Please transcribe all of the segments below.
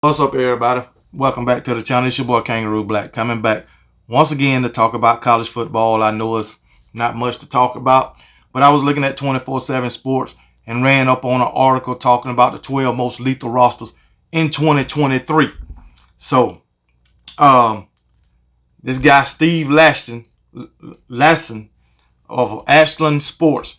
What's up, everybody? Welcome back to the channel. It's your boy Kangaroo Black coming back once again to talk about college football. I know it's not much to talk about, but I was looking at 24/7 Sports and ran up on an article talking about the 12 most lethal rosters in 2023. So, this guy Steve Lasson of Ashland Sports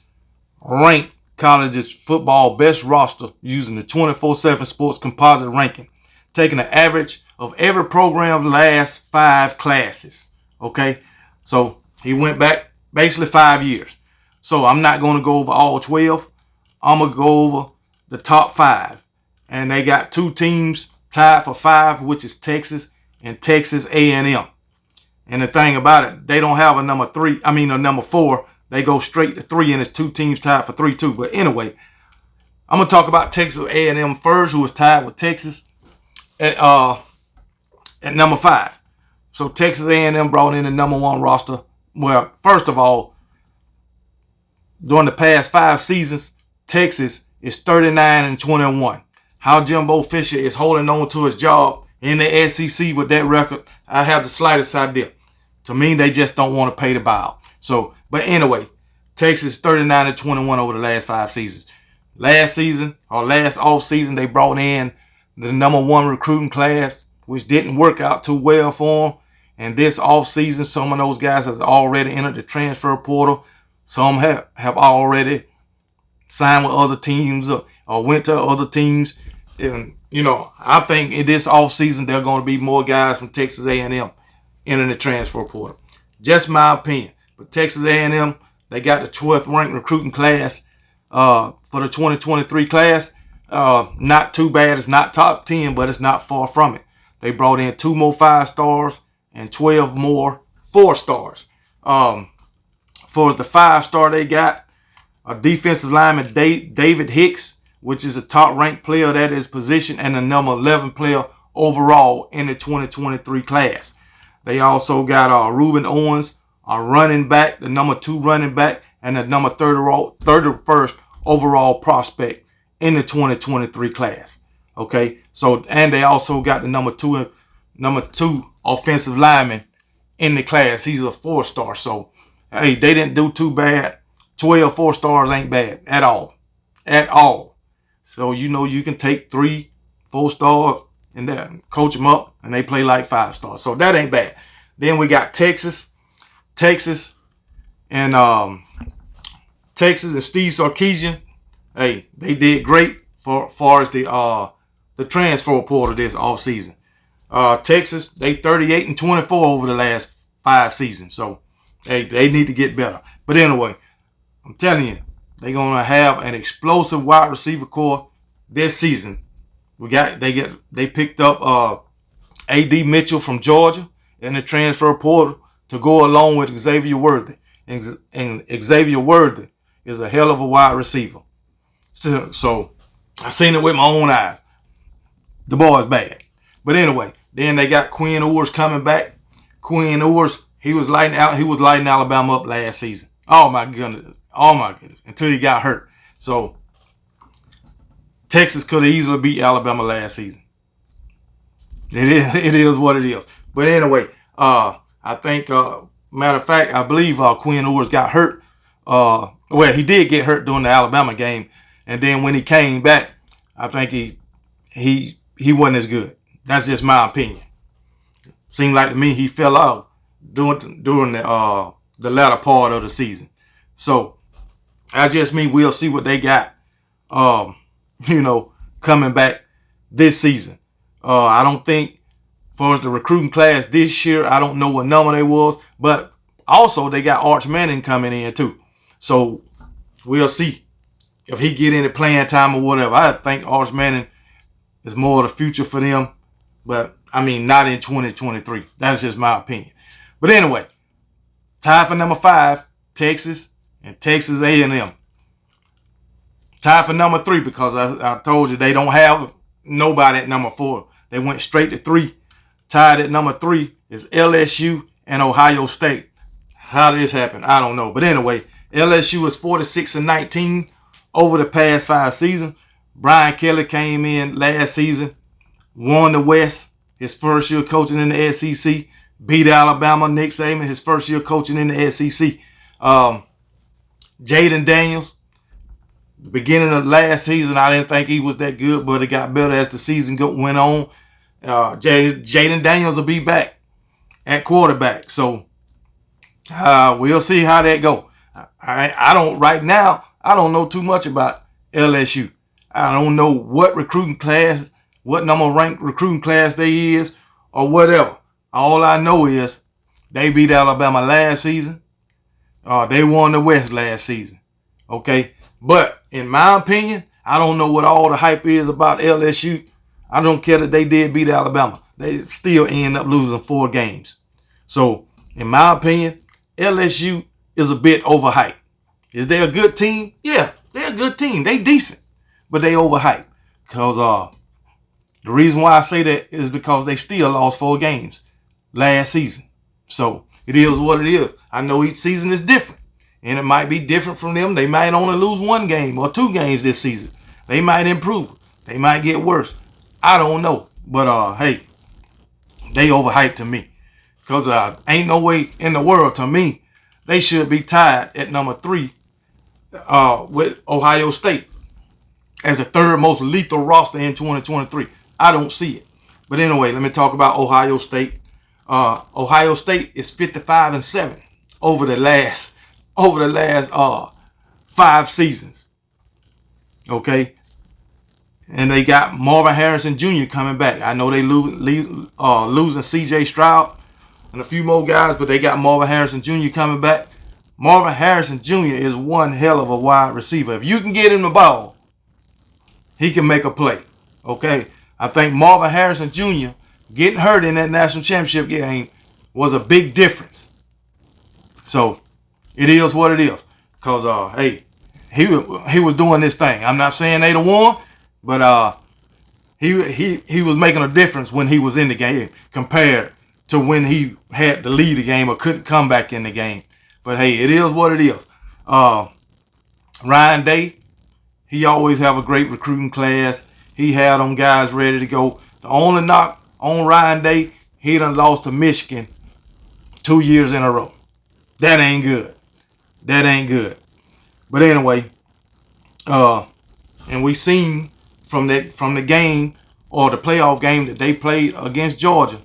ranked college's football best roster using the 24/7 Sports composite ranking, taking the average of every program's last 5 classes. Okay, so he went back basically 5 years. So I'm not going to go over all 12. I'm going to go over the top 5. And they got 2 teams tied for 5, which is Texas and Texas A&M. And the thing about it, they don't have a number 4. They go straight to 3, and it's 2 teams tied for 3 too. But anyway, I'm going to talk about Texas A&M first, who was tied with Texas at number 5. So Texas A&M brought in the number 1 roster. Well, first of all, during the past 5 seasons, Texas is 39-21. How Jimbo Fisher is holding on to his job in the SEC with that record, I have the slightest idea. To me, they just don't want to pay the buyout. So, but anyway, Texas 39-21 over the last 5 seasons. Last off season, they brought in the number 1 recruiting class, which didn't work out too well for them. And this off season, some of those guys have already entered the transfer portal. Some have already signed with other teams or went to other teams. And, I think in this off season, there are going to be more guys from Texas A&M entering the transfer portal. Just my opinion. But Texas A&M, they got the 12th ranked recruiting class for the 2023 class. Not too bad. It's not top 10, but it's not far from it. They brought in 2 more 5 stars and 12 more 4 stars. For the 5-star, they got a defensive lineman, David Hicks, which is a top-ranked player at his position and the number 11 player overall in the 2023 class. They also got Reuben Owens, a running back, the number 2 running back, and the number 31st overall prospect in the 2023 class. Okay, so and they also got the number two offensive lineman in the class. He's a 4-star. So hey, they didn't do too bad. 12 4-stars ain't bad at all. At all. So you can take 3 4-stars and then coach them up and they play like 5-stars. So that ain't bad. Then we got Texas and Steve Sarkisian. Hey, they did great for far as the transfer portal this offseason. Texas, they 38-24 over the last 5 seasons. So hey, they need to get better. But anyway, I'm telling you, they're gonna have an explosive wide receiver core this season. They picked up A.D. Mitchell from Georgia in the transfer portal to go along with Xavier Worthy. And Xavier Worthy is a hell of a wide receiver. So I seen it with my own eyes. The boy's bad. But anyway, then they got Quinn Ewers coming back. Quinn Ewers, he was lighting Alabama up last season. Oh my goodness. Until he got hurt. So Texas could have easily beat Alabama last season. It is what it is. But anyway, I think matter of fact, I believe Quinn Ewers got hurt. He did get hurt during the Alabama game. And then when he came back, I think he wasn't as good. That's just my opinion. Seemed like to me he fell off during the latter part of the season. So I just mean we'll see what they got, coming back this season. I don't think, as far as the recruiting class this year, I don't know what number they was, but also they got Arch Manning coming in too. So we'll see if he get any playing time or whatever. I think Arch Manning is more of the future for them, but not in 2023. That's just my opinion. But anyway, tied for number 5, Texas and Texas A&M. Tied for number 3 because I told you they don't have nobody at number 4. They went straight to 3. Tied at number 3 is LSU and Ohio State. How did this happen? I don't know. But anyway, LSU is 46-19 over the past 5 seasons. Brian Kelly came in last season won the West his first year coaching in the SEC, beat Alabama. Nick Saban his first year coaching in the SEC. Jaden Daniels, the beginning of last season, I didn't think he was that good, but it got better as the season went on. Jaden Daniels will be back at quarterback, so we'll see how that go. I don't right now. I don't know too much about LSU. I don't know what recruiting class, what number ranked recruiting class they is, or whatever. All I know is they beat Alabama last season. They won the West last season. Okay, but in my opinion, I don't know what all the hype is about LSU. I don't care that they did beat Alabama. They still end up losing 4 games. So, in my opinion, LSU is a bit overhyped. Is they a good team? Yeah, they're a good team. They decent, but they overhyped. Because the reason why I say that is because they still lost 4 games last season. So, it is what it is. I know each season is different. And it might be different from them. They might only lose 1 game or 2 games this season. They might improve. They might get worse. I don't know. But, hey, they overhyped to me. Because ain't no way in the world, to me, they should be tied at number 3 with Ohio State as the 3rd most lethal roster in 2023. I don't see it. But anyway, let me talk about Ohio State. Ohio State is 55-7 over the last 5 seasons. Okay, and they got Marvin Harrison Jr. coming back. I know they losing C.J. Stroud and a few more guys, but they got Marvin Harrison Jr. coming back. Marvin Harrison Jr. is one hell of a wide receiver. If you can get him the ball, he can make a play. Okay, I think Marvin Harrison Jr. getting hurt in that national championship game was a big difference. So it is what it is. Cause hey, he was doing this thing. I'm not saying they the one, but he was making a difference when he was in the game compared to when he had to lead the game or couldn't come back in the game. But hey, it is what it is. Ryan Day, he always have a great recruiting class. He had them guys ready to go. The only knock on Ryan Day, he done lost to Michigan 2 years in a row. That ain't good. That ain't good. But anyway, and we seen from the game or the playoff game that they played against Georgia,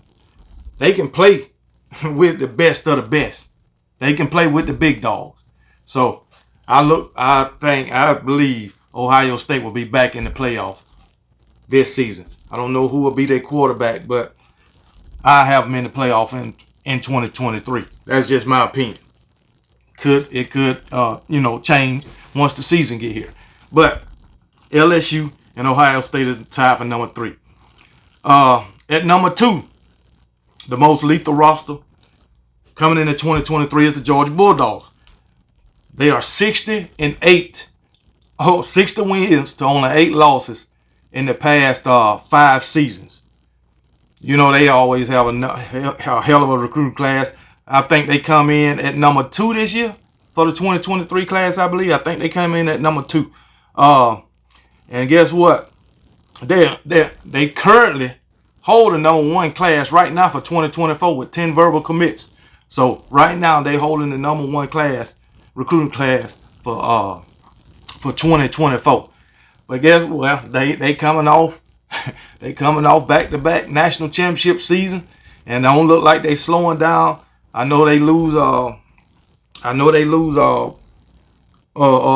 they can play with the best of the best. They can play with the big dogs. So I believe Ohio State will be back in the playoffs this season. I don't know who will be their quarterback, but I have them in the playoff in 2023. That's just my opinion. It could change once the season get here. But LSU and Ohio State is tied for number 3. At number 2, the most lethal roster coming into 2023 is the Georgia Bulldogs. They are 60-8. 60 wins to only 8 losses in the past 5 seasons. You know, they always have a hell of a recruiting class. I think they come in at number 2 this year for the 2023 class, I believe. I think they come in at number 2. And guess what? They currently hold the number 1 class right now for 2024 with 10 verbal commits. So right now they holding the number 1 class, recruiting class for 2024. But guess what? They coming off they coming off back-to-back national championship season, and they don't look like they slowing down. I know they lose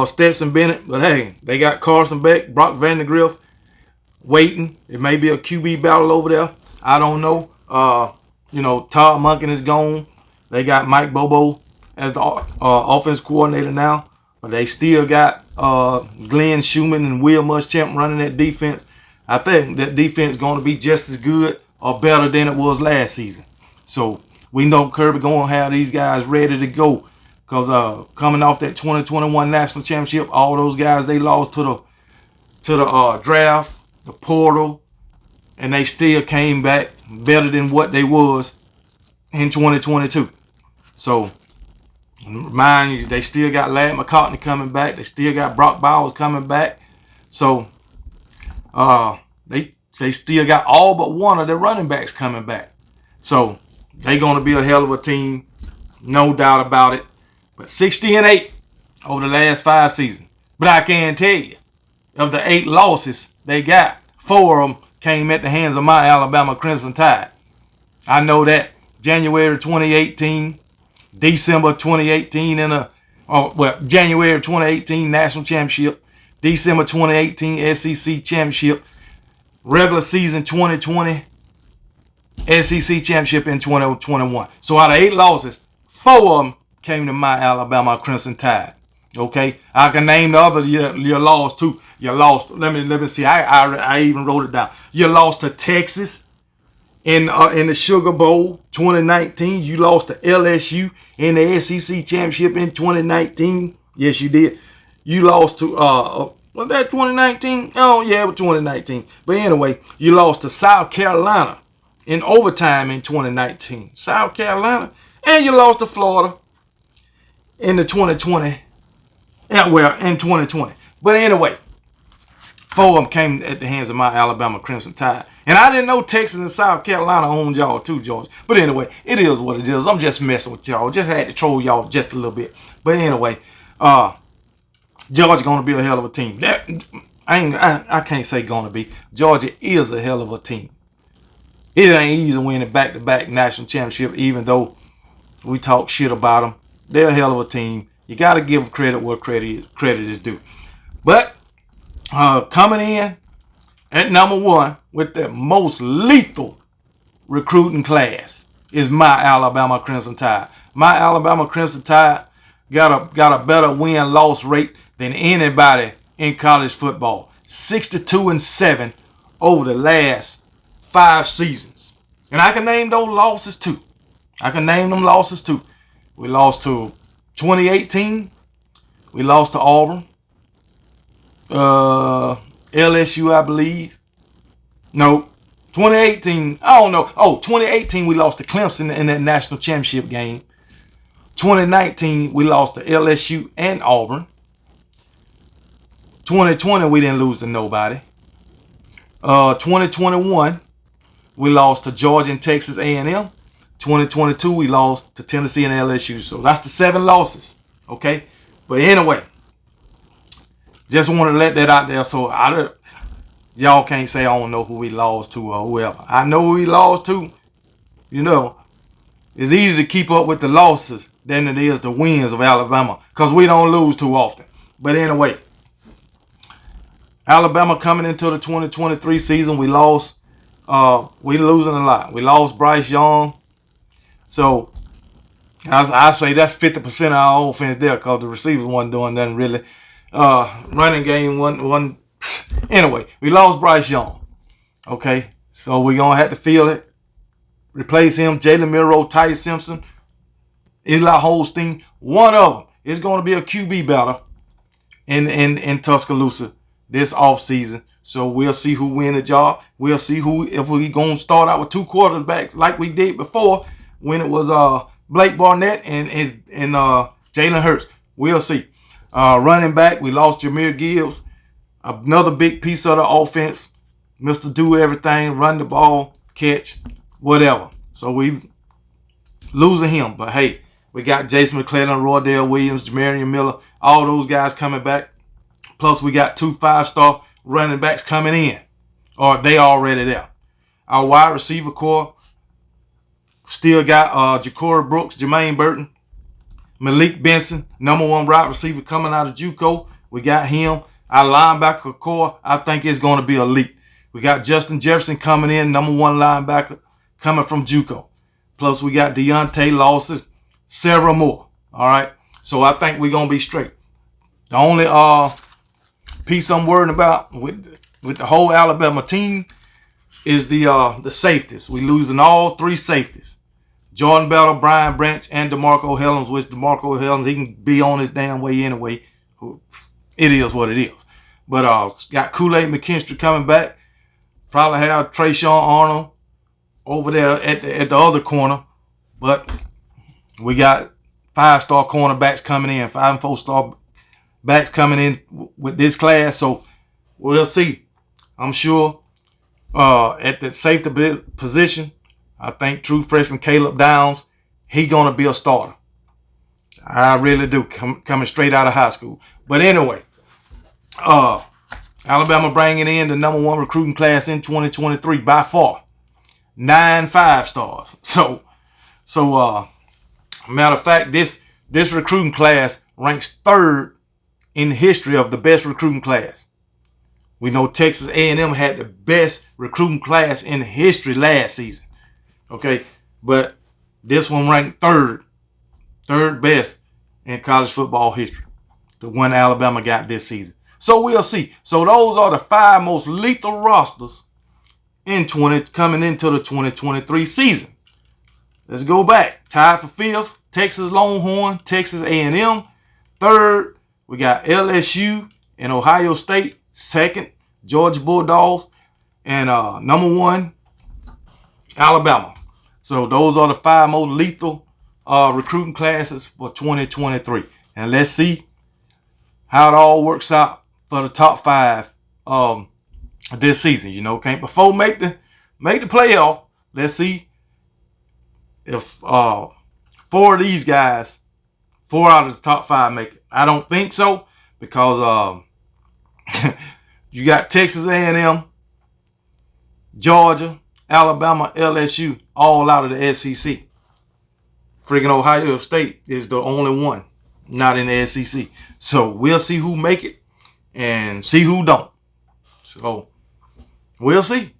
Stetson Bennett, but hey, they got Carson Beck, Brock Vandegrift waiting. It may be a QB battle over there. I don't know. Todd Monken is gone. They got Mike Bobo as the offense coordinator now, but they still got Glenn Schumann and Will Muschamp running that defense. I think that defense is going to be just as good or better than it was last season. So we know Kirby going to have these guys ready to go because coming off that 2021 national championship, all those guys they lost to the draft, the portal, and they still came back better than what they was in 2022. So mind you, they still got Larry McCartney coming back. They still got Brock Bowers coming back. So They still got all but one of their running backs coming back. So they're going to be a hell of a team, no doubt about it. But 60-8 over the last 5 seasons. But I can tell you, of the 8 losses they got, 4 of them came at the hands of my Alabama Crimson Tide. I know that. January 2018, December 2018 January 2018 National Championship, December 2018 SEC Championship, regular season 2020 SEC Championship in 2021. So out of 8 losses, 4 of them came to my Alabama Crimson Tide. Okay, I can name the other your loss too. You lost. Let me see. I even wrote it down. You lost to Texas in the Sugar Bowl 2019. You lost to LSU in the SEC Championship in 2019. Yes, you did. You lost to was that 2019? Oh yeah, it was 2019. But anyway, you lost to South Carolina in overtime in 2019. South Carolina, and you lost to Florida in the 2020. Yeah, well, in 2020. But anyway, 4 of them came at the hands of my Alabama Crimson Tide. And I didn't know Texas and South Carolina owned y'all too, George. But anyway, it is what it is. I'm just messing with y'all. Just had to troll y'all just a little bit. But anyway, Georgia gonna be a hell of a team. I can't say gonna be. Georgia is a hell of a team. It ain't easy winning back-to-back national championship, even though we talk shit about them. They're a hell of a team. You got to give credit where credit is due. But coming in at number 1 with the most lethal recruiting class is my Alabama Crimson Tide. My Alabama Crimson Tide got a better win-loss rate than anybody in college football. 62-7 over the last 5 seasons. And I can name those losses too. We lost to 2018, we lost to Auburn, LSU, I believe. No, 2018, I don't know. 2018, we lost to Clemson in that national championship game. 2019, we lost to LSU and Auburn. 2020, we didn't lose to nobody. 2021, we lost to Georgia and Texas A&M. 2022, we lost to Tennessee and LSU. So that's the 7 losses. Okay? But anyway, just want to let that out there so y'all can't say I don't know who we lost to or whoever. I know who we lost to. You know, it's easy to keep up with the losses than it is the wins of Alabama because we don't lose too often. But anyway, Alabama coming into the 2023 season, we lost. We losing a lot. We lost Bryce Young. So I say that's 50% of our offense there because the receivers wasn't doing nothing really. Running game wasn't. Anyway, we lost Bryce Young. Okay, so we're going to have to feel it. Replace him, Jalen Milroe, Ty Simpson, Eli Holstein. One of them is going to be a QB battle in Tuscaloosa this offseason. So we'll see who win the job. We'll see if we're going to start out with 2 quarterbacks like we did before when it was Blake Barnett and Jalen Hurts. We'll see. Running back, we lost Jahmyr Gibbs. Another big piece of the offense. Mr. Do everything, run the ball, catch, whatever. So we losing him. But hey, we got Jason McClellan, Roydell Williams, Jamarian Miller, all those guys coming back. Plus we got 2 5-star running backs coming in. Or they already there. Our wide receiver core still got Ja'Cory Brooks, Jermaine Burton, Malik Benson, number 1 wide receiver coming out of JUCO. We got him. Our linebacker core, I think it's going to be elite. We got Justin Jefferson coming in, number 1 linebacker coming from JUCO. Plus we got Deontay Lawson, several more. All right. So I think we're going to be straight. The only piece I'm worried about with the whole Alabama team is the safeties. We losing all 3 safeties. Jordan Battle, Brian Branch, and DeMarco Hellams, which DeMarco Hellams, he can be on his damn way anyway. It is what it is. But got Kool-Aid McKinstry coming back. Probably have Trayshawn Arnold over there at the other corner. But we got 5-star cornerbacks coming in, 5 and 4-star backs coming in with this class. So we'll see. I'm sure At the safety position, I think true freshman Caleb Downs, he gonna be a starter. I really do, coming straight out of high school. But anyway, Alabama bringing in the #1 recruiting class in 2023 by far, 9 5-stars. So matter of fact, this recruiting class ranks 3rd in the history of the best recruiting class. We know Texas A&M had the best recruiting class in history last season. Okay, but this one ranked third best in college football history. The one Alabama got this season. So we'll see. So those are the 5 most lethal rosters coming into the 2023 season. Let's go back. Tied for 5th, Texas Longhorn, Texas A&M. 3rd, we got LSU and Ohio State. 2nd, Georgia Bulldogs. And #1, Alabama. So those are the 5 most lethal recruiting classes for 2023. And let's see how it all works out for the top 5 this season. You know, can't before make the playoff. Let's see if 4 of these guys, 4 out of the top 5 make it. I don't think so, because you got Texas A&M, Georgia, Alabama, LSU, all out of the SEC. Freaking Ohio State is the only one not in the SEC. So we'll see who make it and see who don't. So we'll see.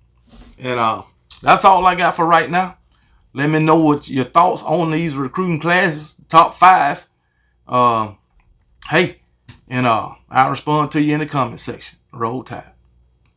And that's all I got for right now. Let me know what your thoughts on these recruiting classes, top 5. Hey, and I'll respond to you in the comment section. Roll Tide.